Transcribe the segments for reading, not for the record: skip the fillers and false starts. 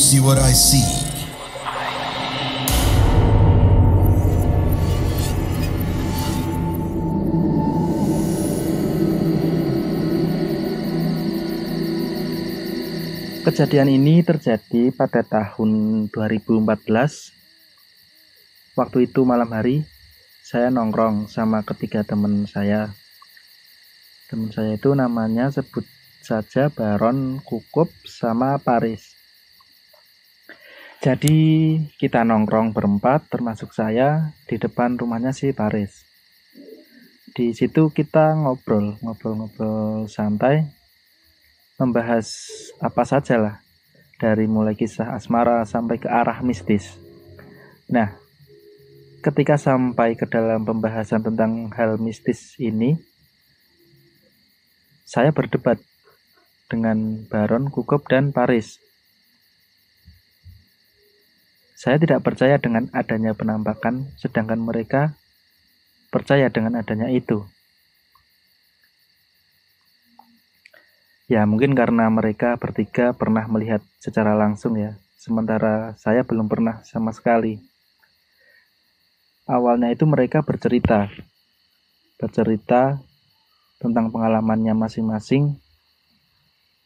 see what I see? Kejadian ini terjadi pada tahun 2014. Waktu itu malam hari, saya nongkrong sama ketiga teman saya. Teman saya itu namanya sebut saja Baron, Kukup, sama Paris. Jadi kita nongkrong berempat, termasuk saya, di depan rumahnya si Paris. Di situ kita ngobrol santai, membahas apa saja lah, dari mulai kisah asmara sampai ke arah mistis. Nah, ketika sampai ke dalam pembahasan tentang hal mistis ini, saya berdebat dengan Baron, Kukup, dan Paris. Saya tidak percaya dengan adanya penampakan, sedangkan mereka percaya dengan adanya itu. Ya, mungkin karena mereka bertiga pernah melihat secara langsung ya, sementara saya belum pernah sama sekali. Awalnya itu mereka bercerita tentang pengalamannya masing-masing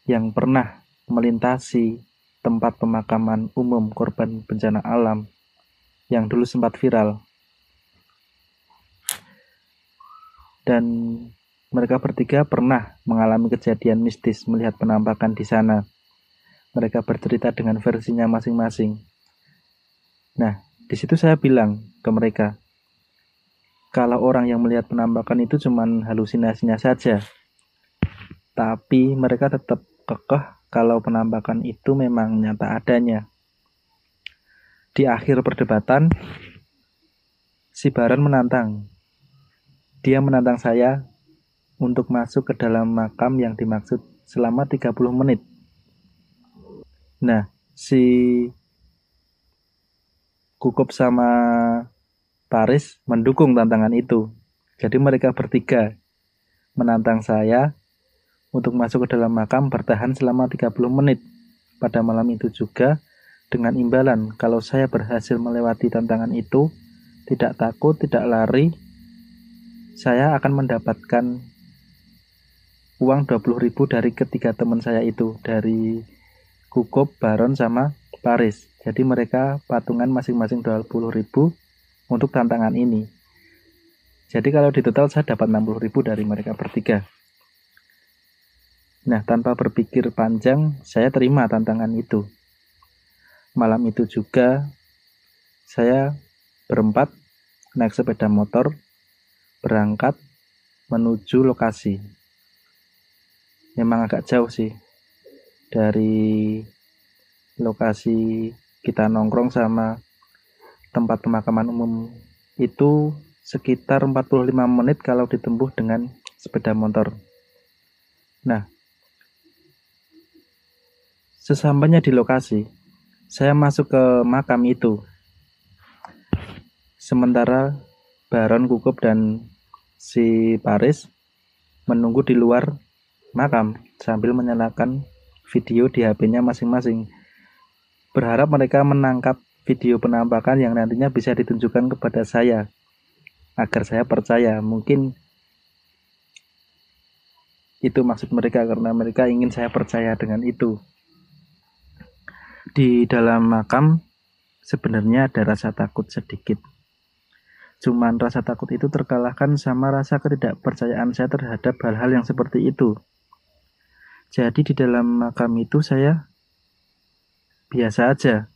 yang pernah melintasi tempat pemakaman umum korban bencana alam yang dulu sempat viral. Dan mereka bertiga pernah mengalami kejadian mistis melihat penampakan di sana. Mereka bercerita dengan versinya masing-masing. Nah, di situ saya bilang ke mereka, kalau orang yang melihat penampakan itu cuma halusinasinya saja. Tapi mereka tetap kekeh kalau penampakan itu memang nyata adanya. Di akhir perdebatan, si Baron menantang. Dia menantang saya untuk masuk ke dalam makam yang dimaksud selama 30 menit. Nah, si Kukup sama Paris mendukung tantangan itu. Jadi mereka bertiga menantang saya untuk masuk ke dalam makam bertahan selama 30 menit. Pada malam itu juga dengan imbalan kalau saya berhasil melewati tantangan itu, tidak takut, tidak lari, saya akan mendapatkan uang 20.000 dari ketiga teman saya itu, dari Kukup, Baron, sama Paris. Jadi mereka patungan masing-masing 20.000 untuk tantangan ini. Jadi kalau di total saya dapat 60.000 dari mereka bertiga. Nah, tanpa berpikir panjang, saya terima tantangan itu. Malam itu juga saya berempat naik sepeda motor berangkat menuju lokasi. Memang agak jauh sih dari lokasi kita nongkrong sama tempat pemakaman umum itu, sekitar 45 menit kalau ditempuh dengan sepeda motor. Nah, sesampainya di lokasi, saya masuk ke makam itu. Sementara Baron, Kukup, dan si Paris menunggu di luar makam sambil menyalakan video di HP-nya masing-masing, berharap mereka menangkap video penampakan yang nantinya bisa ditunjukkan kepada saya agar saya percaya. Mungkin itu maksud mereka, karena mereka ingin saya percaya dengan itu. Di dalam makam sebenarnya ada rasa takut sedikit, cuman rasa takut itu terkalahkan sama rasa ketidakpercayaan saya terhadap hal-hal yang seperti itu. Jadi di dalam makam itu saya biasa aja.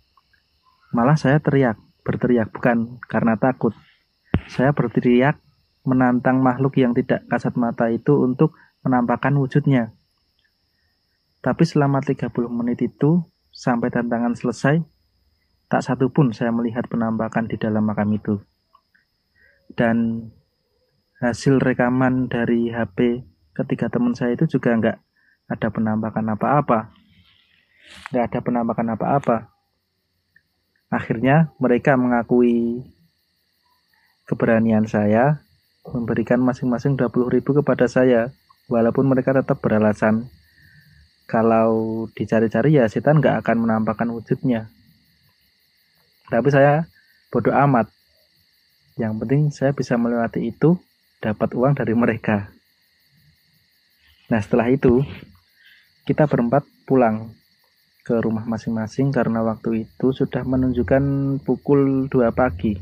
Malah saya berteriak bukan karena takut. Saya berteriak menantang makhluk yang tidak kasat mata itu untuk menampakkan wujudnya. Tapi selama 30 menit itu, sampai tantangan selesai, tak satu pun saya melihat penampakan di dalam makam itu. Dan hasil rekaman dari HP ketiga teman saya itu juga nggak ada penampakan apa-apa. Akhirnya mereka mengakui keberanian saya, memberikan masing-masing 20.000 kepada saya, walaupun mereka tetap beralasan Kalau dicari-cari ya setan nggak akan menampakkan wujudnya. Tapi saya bodoh amat. Yang penting saya bisa melewati itu, dapat uang dari mereka. Nah setelah itu kita berempat pulang ke rumah masing-masing karena waktu itu sudah menunjukkan pukul 2 pagi.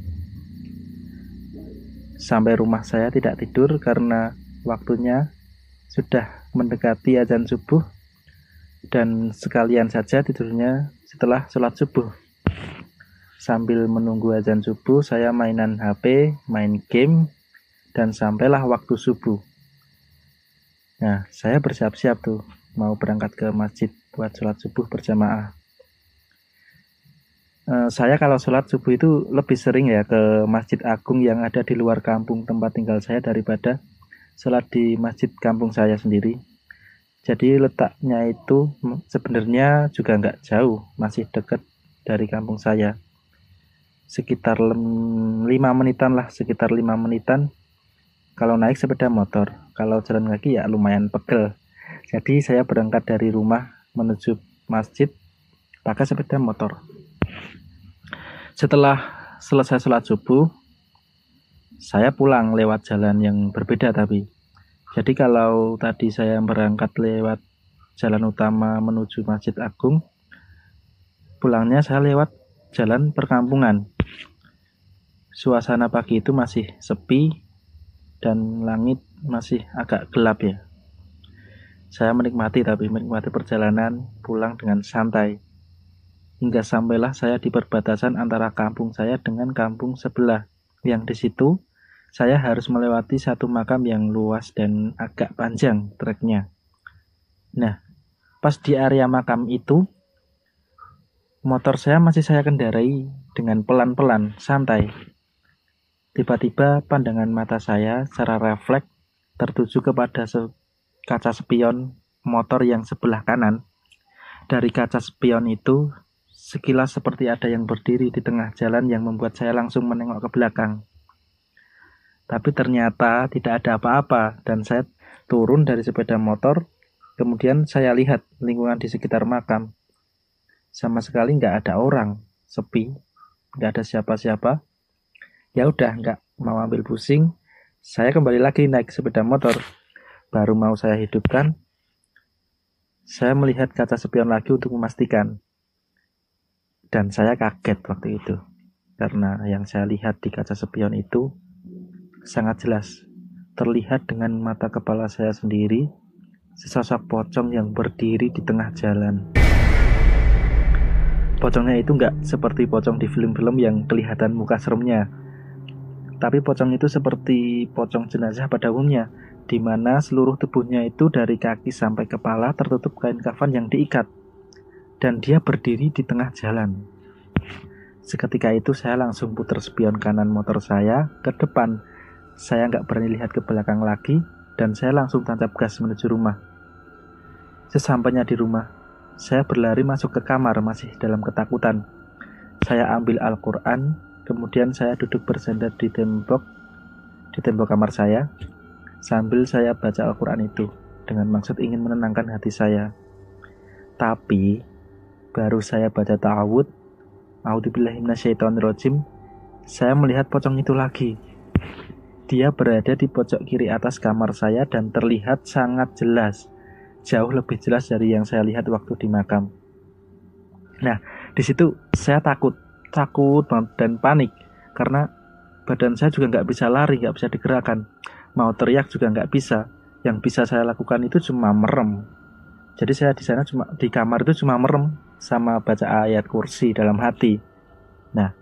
Sampai rumah saya tidak tidur karena waktunya sudah mendekati azan subuh, dan sekalian saja tidurnya setelah sholat subuh. Sambil menunggu azan subuh, saya mainan HP, main game, dan sampailah waktu subuh. Nah, saya bersiap-siap tuh, mau berangkat ke masjid buat sholat subuh berjamaah. Saya kalau sholat subuh itu lebih sering ya ke Masjid Agung yang ada di luar kampung tempat tinggal saya daripada sholat di masjid kampung saya sendiri. Jadi letaknya itu sebenarnya juga nggak jauh, masih dekat dari kampung saya. Sekitar 5 menitan lah, sekitar 5 menitan kalau naik sepeda motor. Kalau jalan kaki ya lumayan pegel. Jadi saya berangkat dari rumah menuju masjid pakai sepeda motor. Setelah selesai sholat subuh, saya pulang lewat jalan yang berbeda tapi. Jadi kalau tadi saya berangkat lewat jalan utama menuju Masjid Agung, pulangnya saya lewat jalan perkampungan. Suasana pagi itu masih sepi dan langit masih agak gelap ya. Saya menikmati perjalanan pulang dengan santai. Hingga sampailah saya di perbatasan antara kampung saya dengan kampung sebelah. Yang di situ saya harus melewati satu makam yang luas dan agak panjang treknya. Nah, pas di area makam itu, motor saya masih saya kendarai dengan pelan-pelan, santai. Tiba-tiba pandangan mata saya secara refleks tertuju kepada kaca spion motor yang sebelah kanan. Dari kaca spion itu, sekilas seperti ada yang berdiri di tengah jalan yang membuat saya langsung menengok ke belakang. Tapi ternyata tidak ada apa-apa dan saya turun dari sepeda motor. Kemudian saya lihat lingkungan di sekitar makam. Sama sekali nggak ada orang, sepi, nggak ada siapa-siapa. Ya udah, nggak mau ambil pusing, saya kembali lagi naik sepeda motor. Baru mau saya hidupkan, saya melihat kaca spion lagi untuk memastikan. Dan saya kaget waktu itu, karena yang saya lihat di kaca spion itu sangat jelas. Terlihat dengan mata kepala saya sendiri, sesosok pocong yang berdiri di tengah jalan. Pocongnya itu nggak seperti pocong di film-film yang kelihatan muka seremnya. Tapi pocong itu seperti pocong jenazah pada umumnya, di mana seluruh tubuhnya itu dari kaki sampai kepala tertutup kain kafan yang diikat. Dan dia berdiri di tengah jalan. Seketika itu saya langsung putar spion kanan motor saya ke depan. Saya nggak berani lihat ke belakang lagi, dan saya langsung tancap gas menuju rumah. Sesampainya di rumah, saya berlari masuk ke kamar masih dalam ketakutan. Saya ambil Al-Quran, kemudian saya duduk bersandar di tembok kamar saya, sambil saya baca Al-Quran itu, dengan maksud ingin menenangkan hati saya. Tapi, baru saya baca ta'awud, a'udzubillahi minasyaitonirrajim, saya melihat pocong itu lagi. Dia berada di pojok kiri atas kamar saya dan terlihat sangat jelas, jauh lebih jelas dari yang saya lihat waktu di makam. Nah, di situ saya takut banget dan panik karena badan saya juga nggak bisa lari, nggak bisa digerakkan, mau teriak juga nggak bisa. Yang bisa saya lakukan itu cuma merem. Jadi saya di sana di kamar itu cuma merem sama baca ayat kursi dalam hati. Nah,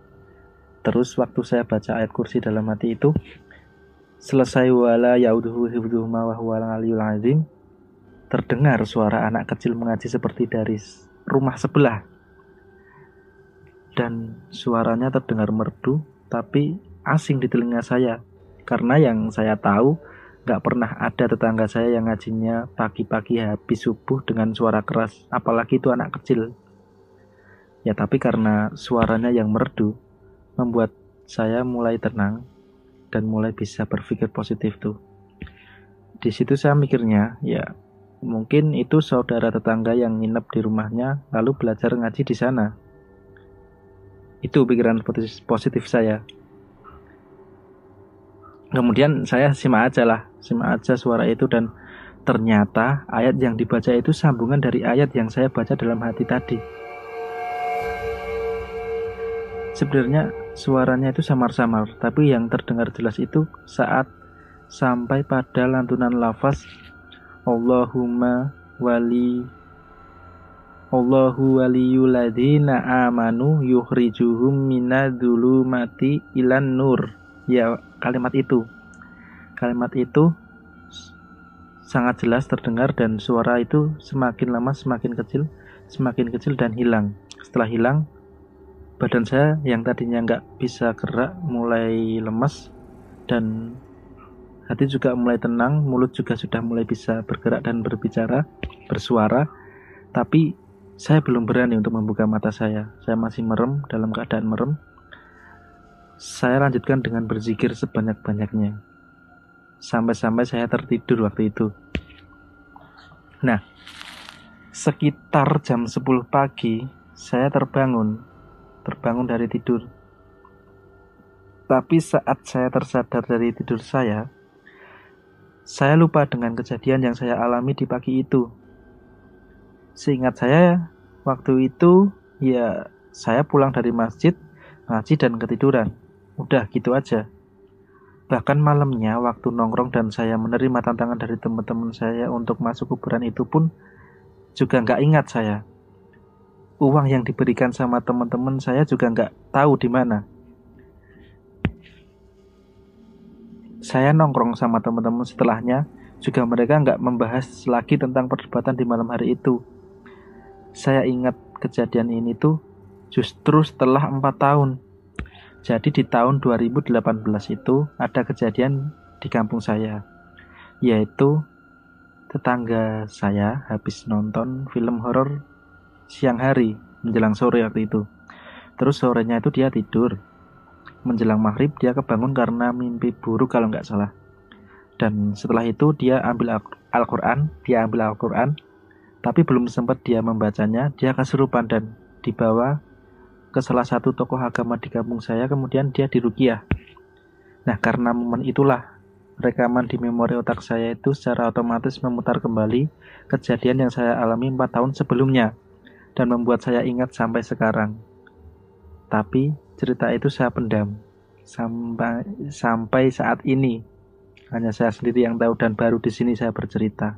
terus waktu saya baca ayat kursi dalam hati itu, selesai wala yauduhu hifdzuhuma wa huwal aliyyul azim, terdengar suara anak kecil mengaji seperti dari rumah sebelah. Dan suaranya terdengar merdu, tapi asing di telinga saya. Karena yang saya tahu, gak pernah ada tetangga saya yang ngajinya pagi-pagi habis subuh dengan suara keras, apalagi itu anak kecil. Ya tapi karena suaranya yang merdu, membuat saya mulai tenang dan mulai bisa berpikir positif tuh. Di situ saya mikirnya, ya Mungkin itu saudara tetangga yang nginep di rumahnya lalu belajar ngaji di sana. Itu pikiran positif saya. Kemudian saya simak aja suara itu, dan ternyata ayat yang dibaca itu sambungan dari ayat yang saya baca dalam hati tadi. Sebenarnya suaranya itu samar-samar, tapi yang terdengar jelas itu saat sampai pada lantunan lafaz Allahumma Allahu waliyul ladzina amanu yukhrijuhum minadzulumati ilan nur. Ya, kalimat itu sangat jelas terdengar, dan suara itu semakin lama semakin kecil dan hilang. Setelah hilang, badan saya yang tadinya nggak bisa gerak mulai lemas, dan hati juga mulai tenang, mulut juga sudah mulai bisa bergerak dan bersuara. Tapi saya belum berani untuk membuka mata saya. Saya masih merem, dalam keadaan merem. Saya lanjutkan dengan berzikir sebanyak-banyaknya. Sampai-sampai saya tertidur waktu itu. Nah, sekitar jam 10 pagi, saya terbangun dari tidur. Tapi saat saya tersadar dari tidur saya lupa dengan kejadian yang saya alami di pagi itu. Seingat saya, waktu itu ya saya pulang dari masjid, ngaji dan ketiduran. Udah gitu aja. Bahkan malamnya waktu nongkrong dan saya menerima tantangan dari teman-teman saya untuk masuk kuburan itu pun juga nggak ingat saya. Uang yang diberikan sama teman-teman saya juga nggak tahu di mana. Saya nongkrong sama teman-teman setelahnya, juga mereka nggak membahas lagi tentang perdebatan di malam hari itu. Saya ingat kejadian ini tuh justru setelah 4 tahun. Jadi di tahun 2018 itu ada kejadian di kampung saya, yaitu tetangga saya habis nonton film horor siang hari menjelang sore waktu itu. Terus sorenya itu dia tidur. Menjelang maghrib dia kebangun karena mimpi buruk kalau nggak salah. Dan setelah itu dia ambil Al-Quran, tapi belum sempat dia membacanya, dia kesurupan dan dibawa ke salah satu tokoh agama di kampung saya, kemudian dia diruqyah. Nah, karena momen itulah rekaman di memori otak saya itu secara otomatis memutar kembali kejadian yang saya alami 4 tahun sebelumnya dan membuat saya ingat sampai sekarang. Tapi cerita itu saya pendam sampai saat ini. Hanya saya sendiri yang tahu dan baru di sini saya bercerita.